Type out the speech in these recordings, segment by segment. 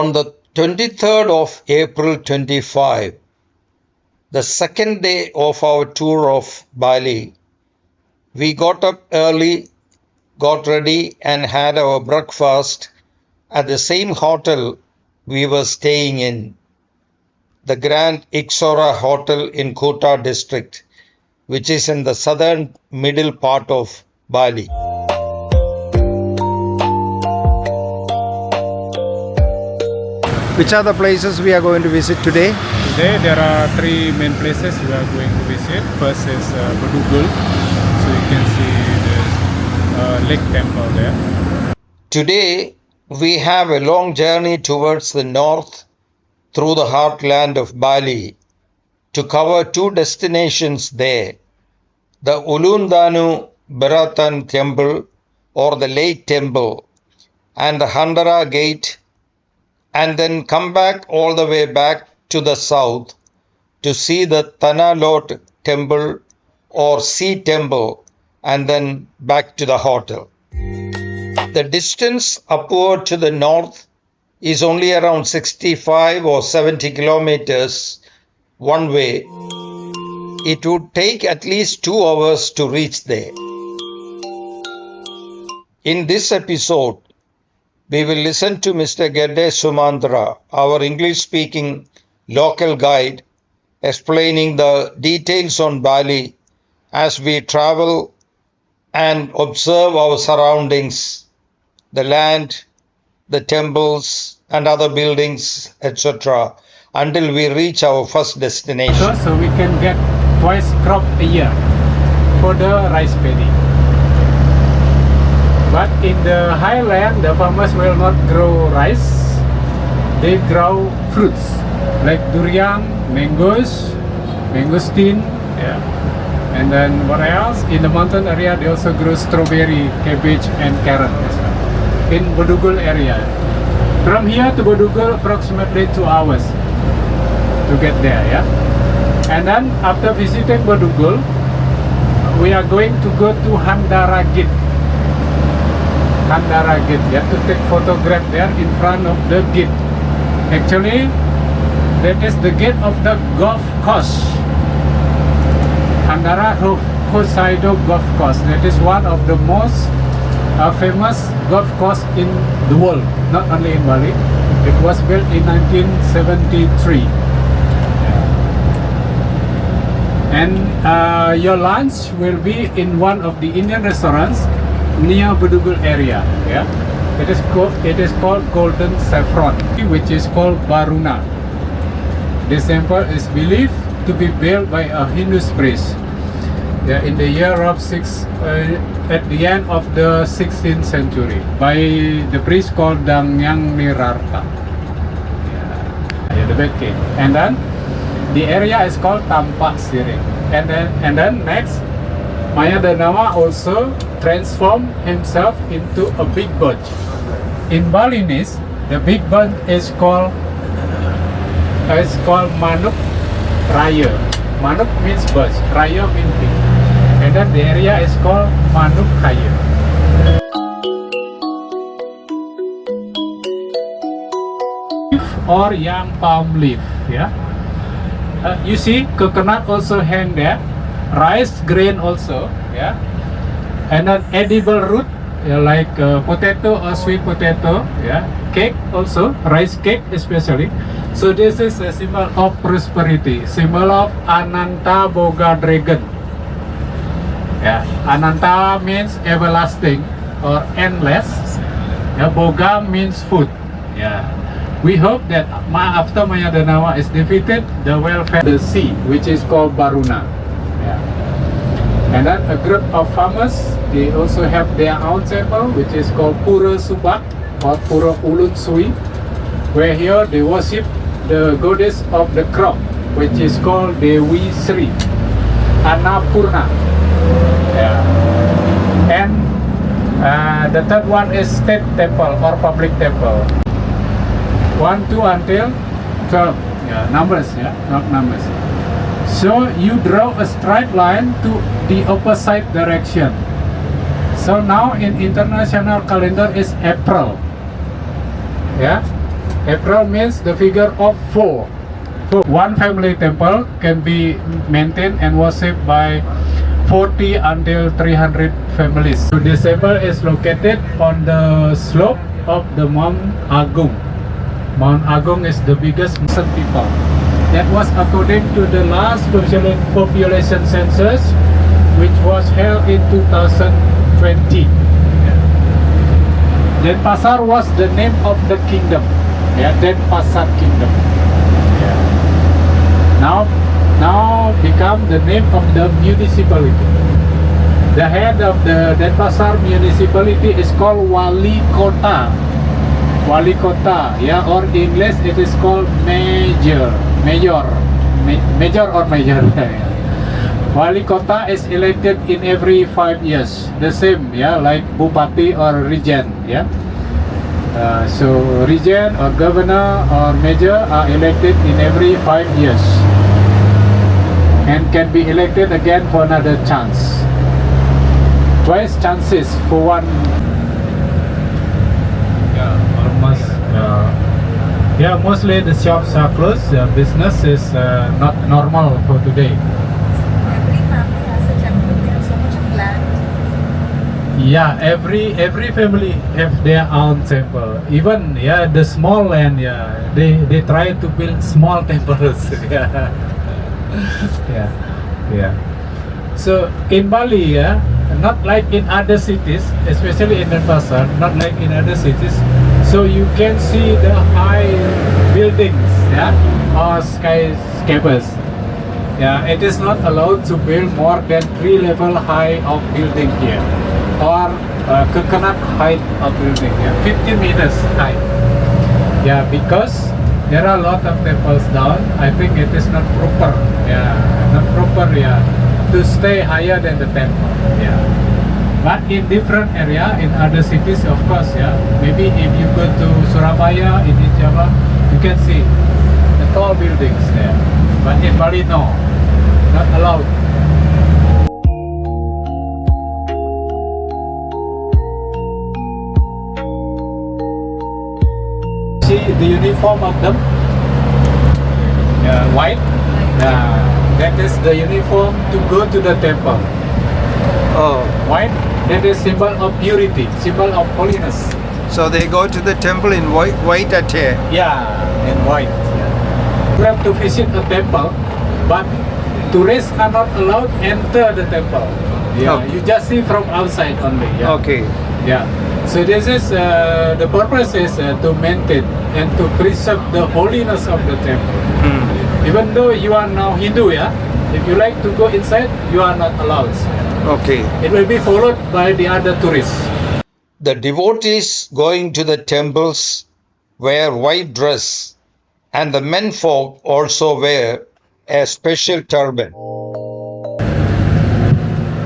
On the 23rd of April 25, the second day of our tour of Bali, we got up early, got ready and had our breakfast at the same hotel we were staying in, the Grand Ixora Hotel in Kuta district, which is in the southern middle part of Bali. Which are the places we are going to visit today? Today there are three main places we are going to visit. First is Bedugul, so you can see the lake temple there. Today we have a long journey towards the north through the heartland of Bali to cover two destinations there, the Ulundanu Beratan Temple or the Lake Temple and the Handara Gate, and then come back all the way back to the south to see the Tanalot Temple or Sea Temple and then back to the hotel. The distance upward to the north is only around 65 or 70 kilometers one way. It would take at least 2 hours to reach there. In this episode, we will listen to Mr. Gedde Sumandra, our English-speaking local guide, explaining the details on Bali as we travel and observe our surroundings, the land, the temples and other buildings, etc., until we reach our first destination. So we can get twice crop a year for the rice paddy. But in the highland, the farmers will not grow rice. They grow fruits like durian, mangoes, mangosteen, yeah. And then what else? In the mountain area, they also grow strawberry, cabbage, and carrot as well. In Bedugul area, from here to Bedugul, approximately 2 hours to get there, yeah. And then after visiting Bedugul, we are going to go to Handara Gate. Handara Gate, you have to take photograph there in front of the gate. Actually, that is the gate of the golf course, Handara Hosaido Golf Course. That is one of the most famous golf course in the world, not only in Bali. It was built in 1973. And your lunch will be in one of the Indian restaurants near Bedugul area. Yeah, it is called Golden Saffron, which is called Baruna. This temple is believed to be built by a Hindu priest. Yeah, in the year of at the end of the 16th century, by the priest called Dangyang Nirarta. Yeah, the bed king. And then the area is called Tampak Siring. And then next, Maya Danawa also transformed himself into a big bird. In Balinese, the big bird is called Manuk Raya. Manuk means bird, Raya means big. And then the area is called Manuk Raya. Or young palm leaf, yeah. You see, coconut also hang there, rice grain also, yeah, and then edible root, yeah, like potato or sweet potato, yeah, cake also, rice cake especially. So this is a symbol of prosperity, symbol of Ananta Boga Dragon. Yeah, Ananta means everlasting or endless. Yeah, Boga means food. Yeah. We hope that after Maya Danawa is defeated, the welfare the sea, which is called Baruna. Yeah. And then a group of farmers, they also have their own temple, which is called Pura Subak or Pura Ulun Sui, where here they worship the goddess of the crop, which is called Dewi Sri Annapurna. Yeah. And the third one is state temple or public temple. 1, 2 until 12. Yeah, numbers, yeah, not numbers. So you draw a straight line to the opposite direction. So now in international calendar is April. Yeah. April means the figure of four. One family temple can be maintained and worshipped by 40 until 300 families. So this temple is located on the slope of the Mount Agung. Mount Agung is the biggest Muslim people. That was according to the last population census, which was held in 2020. Denpasar was the name of the kingdom. Denpasar Kingdom. Now become the name of the municipality. The head of the Denpasar municipality is called Wali Kota. Wali Kota, or in English it is called Mayor. Wali Kota is elected in every 5 years. The same, like Bupati or Regent, so Regent or Governor or Mayor are elected in every 5 years and can be elected again for another chance. Twice chances for one. Almost. Mostly the shops are closed. Business is not normal for today. Every family has a temple. They have so much of land. Yeah, every family have their own temple. Even the small land, they try to build small temples. So in Bali, not like in other cities, especially in Denpasar, not like in other cities. So you can see the high buildings, or skyscrapers. It is not allowed to build more than 3 level high of building here, or coconut height of building, 50 meters high. Because there are a lot of temples down. I think it is not proper, to stay higher than the temple. But in different area, in other cities, of course, maybe if you go to Surabaya, in Java, you can see the tall buildings there. But in Bali, no, not allowed. See the uniform of them, white. That is the uniform to go to the temple. Oh, White, that is symbol of purity, symbol of holiness. so they go to the temple in white attire. In white. You have to visit a temple, but tourists are not allowed to enter the temple. Okay. You just see from outside only. Okay. So this is the purpose is to maintain and to preserve the holiness of the temple. Even though you are now Hindu, if you like to go inside, you are not allowed. Okay. It will be followed by the other tourists. The devotees going to the temples wear white dress, and the menfolk also wear a special turban.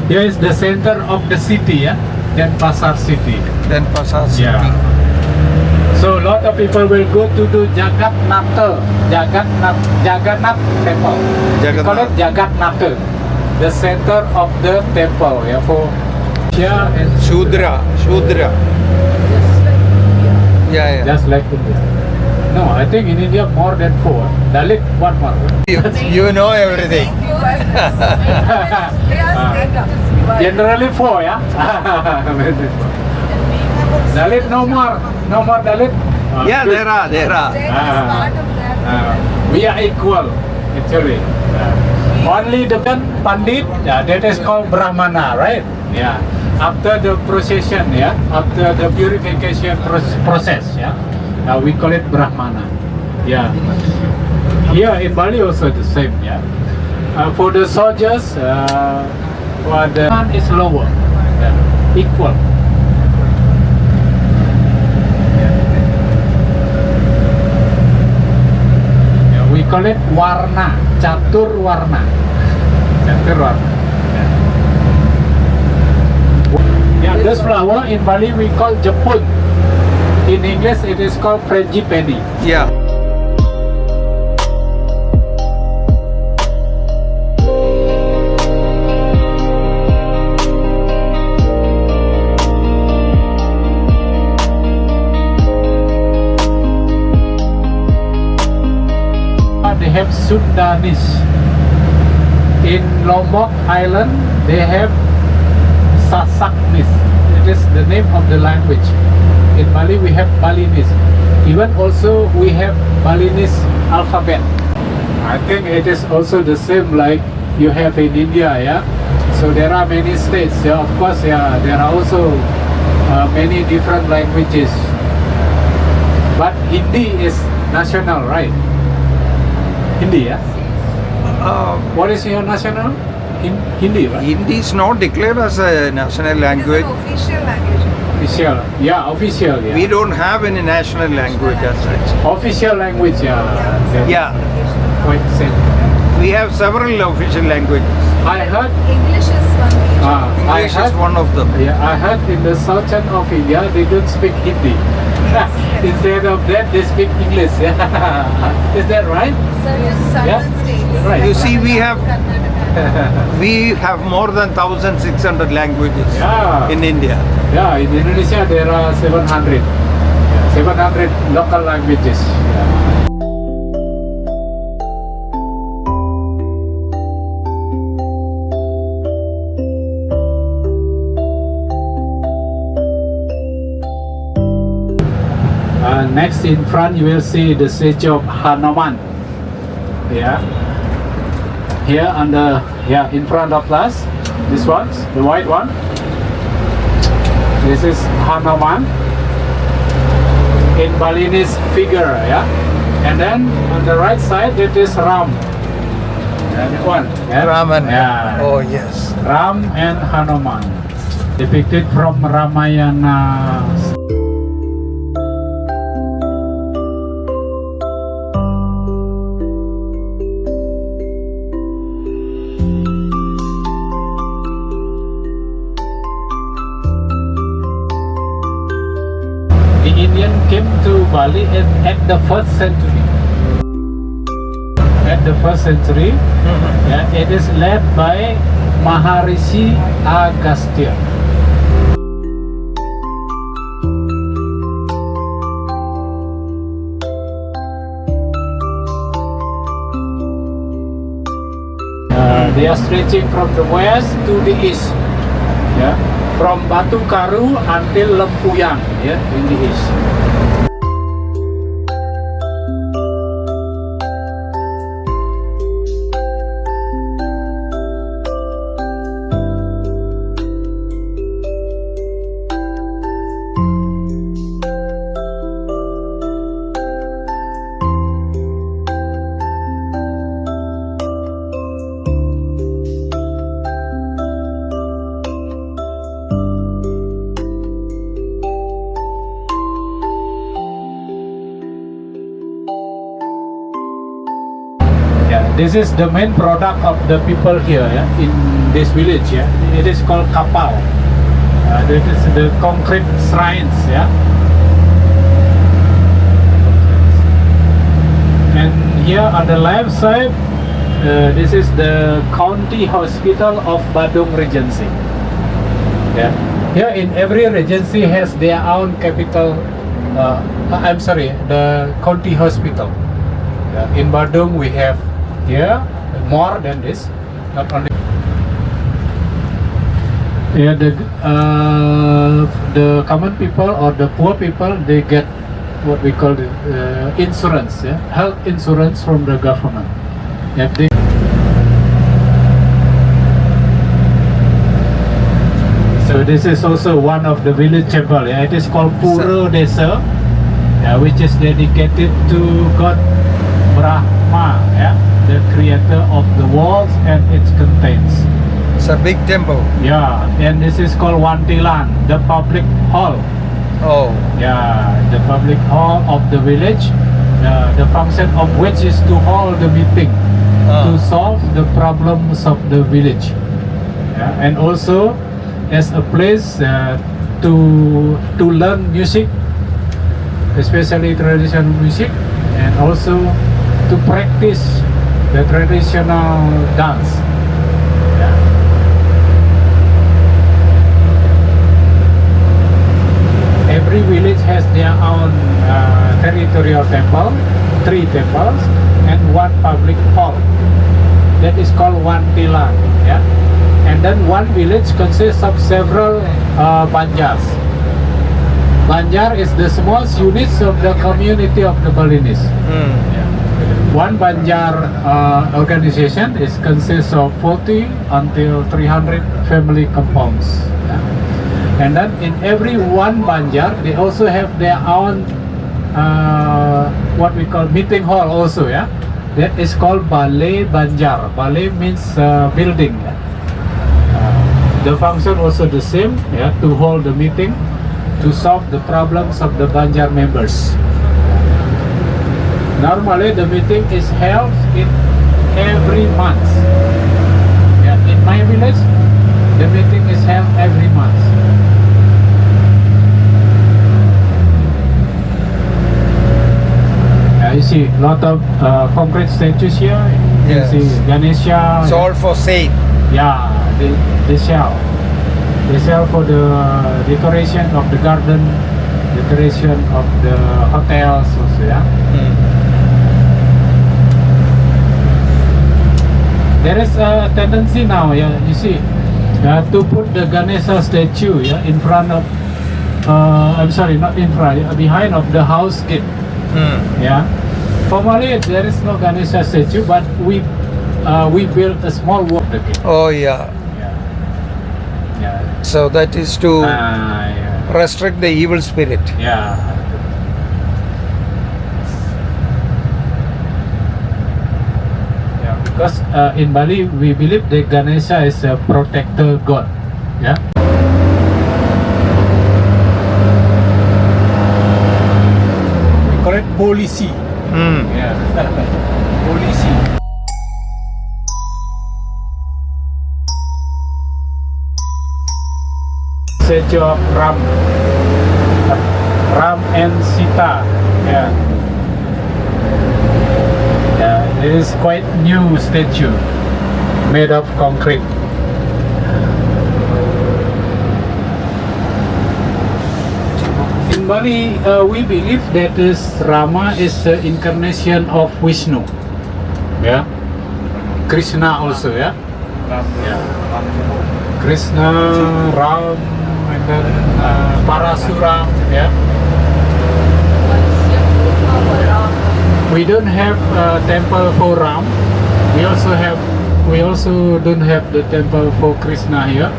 Here is the center of the city, Denpasar city. Denpasar city. So a lot of people will go to do Jagannath temple. We call it Jagannath, the center of the temple. For here and Shudra. just like India. No, I think in India more than 4. Dalit, one more. You know everything. Generally 4, Dalit no more Dalit. Yeah, there are. We are equal, actually. Only the Pandit, that is called Brahmana, right? After the procession, after the purification process, we call it Brahmana. Here in Bali also the same, for the soldiers, the one is lower, equal. We call it warna, catur warna. This flower in Bali we call Jepun. In English it is called frangipani. Yeah. have Sundanese. In Lombok Island, they have Sasaknis. It is the name of the language. In Bali, we have Balinese. Even also, we have Balinese alphabet. I think it is also the same like you have in India, yeah. So there are many states, yeah. Of course, yeah. There are also many different languages. But Hindi is national, right? Hindi, yeah. What is your national? Hindi, right? Hindi is not declared as a national It is language. an official language. Official, yeah, official, yeah. We don't have any national language as such. Official language, yeah. Yeah. Quite same. We have several official languages. I heard, English is one major. I English heard, is one of them. yeah, I heard in the southern of India they don't speak Hindi. Instead of that, they speak English. Is that right? Certain southern Yeah. states. Right. You see, we have Karnataka. we have more than 1,600 languages Yeah. in India. Yeah, in Indonesia there are 700. 700 local languages. Yeah. Next in front you will see the statue of Hanuman. Yeah. Here on the in front of us, this one, the white one. This is Hanuman in Balinese figure, yeah. And then on the right side it is Ram. That one. Yeah? Raman. Yeah. Oh yes. Ram and Hanuman, depicted from Ramayana. The Indian came to Bali at the 1st century. At the 1st century, yeah, it is led by Maharishi Agastya. They are stretching from the west to the east, yeah, from Batu Karu until Lempuyang, yeah, in the east. Yeah, this is the main product of the people here, yeah, in this village. Yeah, it is called kapal. This is the concrete shrines. Yeah, and here on the left side, this is the county hospital of Badung Regency. Yeah, here in every regency has their own capital. I'm sorry, the county hospital. In Badung we have here more than this, not only. Yeah, the common people or the poor people, they get what we call the insurance, yeah, health insurance from the government. Yeah, so this is also one of the village chapel. Yeah, it is called Pura Desa, yeah, which is dedicated to God Brahma, yeah, the creator of the world and its contents. It's a big temple. Yeah, and this is called Wantilan, the public hall. Oh. Yeah, the public hall of the village. The function of which is to hold the meeting to solve the problems of the village. Yeah, and also as a place to learn music, especially traditional music, and also to practice the traditional dance. Yeah. Every village has their own territorial temple. 3 temples and 1 public hall. That is called one tilang. Yeah, and then one village consists of several banjars. Banjar is the smallest units of the community of the Balinese. One Banjar organization is consists of 40 until 300 family compounds. Yeah. And then in every one Banjar, they also have their own what we call meeting hall also. Yeah, that is called Balai Banjar. Balai means building. Yeah? The function also the same. Yeah, to hold the meeting, to solve the problems of the Banjar members. Normally the meeting is held in every month. Yeah, in my village, the meeting is held every month. You see a lot of concrete statues here. You Yes. see Ganesha. It's all for sale. Yeah, they sell. They sell for the decoration of the garden, decoration of the hotels also. Yeah. There is a tendency now, yeah, you see, to put the Ganesha statue, yeah, in front of, I'm sorry, not in front, behind of the house gate, yeah. Formally, there is no Ganesha statue, but we built a small wall the gate. Oh yeah. Yeah. So that is to Yeah. restrict the evil spirit. Yeah. Yeah, because in Bali we believe that Ganesha is a protector god. Yeah. We call it polisi. Yeah. Polisi. Statue of Ram and Sita. Yeah. Yeah, it is quite new statue made of concrete. In Bali, we believe that this Rama is the incarnation of Vishnu. Yeah. Krishna also, yeah. Yeah. Krishna, Ram, and then Parasuram, yeah. We don't have a temple for Ram. We also don't have the temple for Krishna here,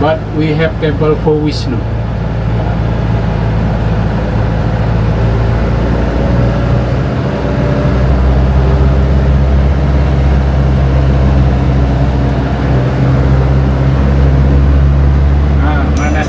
but we have temple for Vishnu. Mana?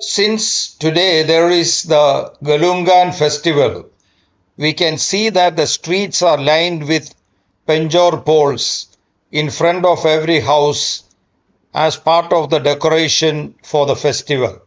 Since today there is the Galungan festival, we can see that the streets are lined with penjor poles in front of every house as part of the decoration for the festival.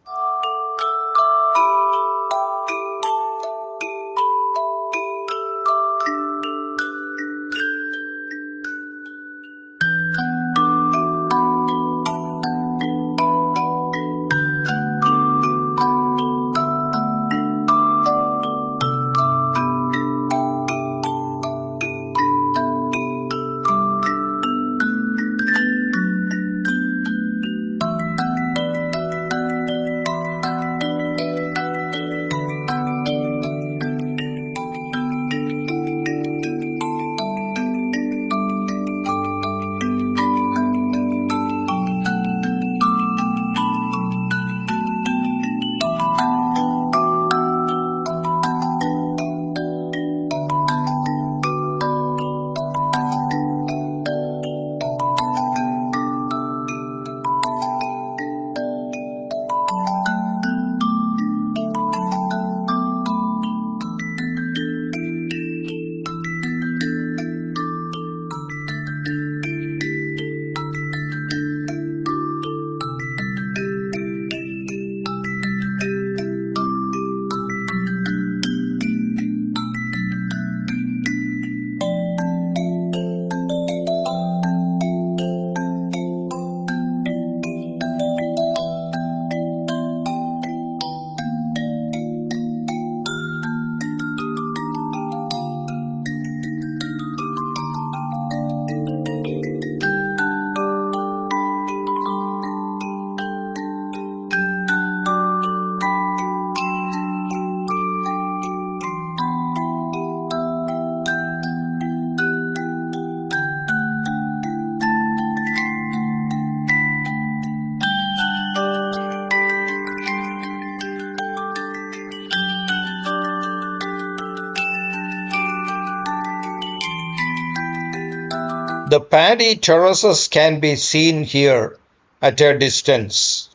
The paddy terraces can be seen here at a distance.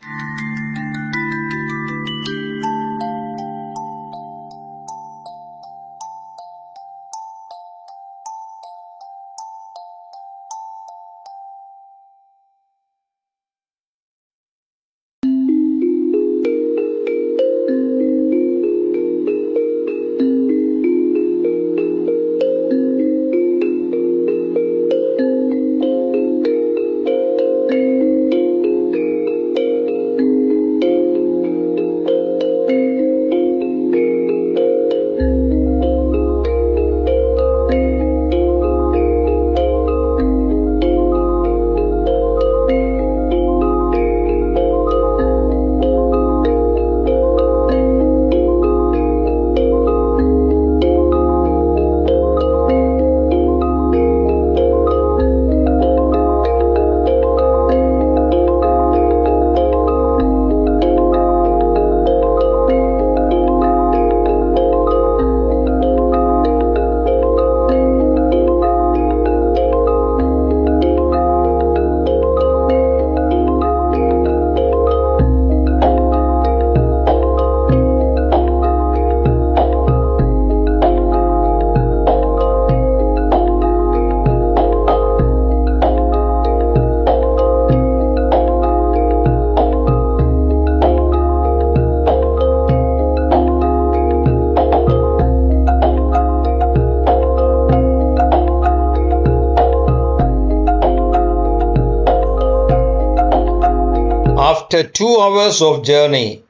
After 2 hours of journey,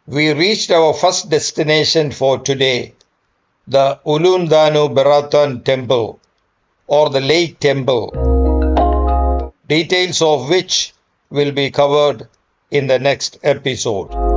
we reached our first destination for today, the Ulundanu Beratan Temple or the Lake Temple, details of which will be covered in the next episode.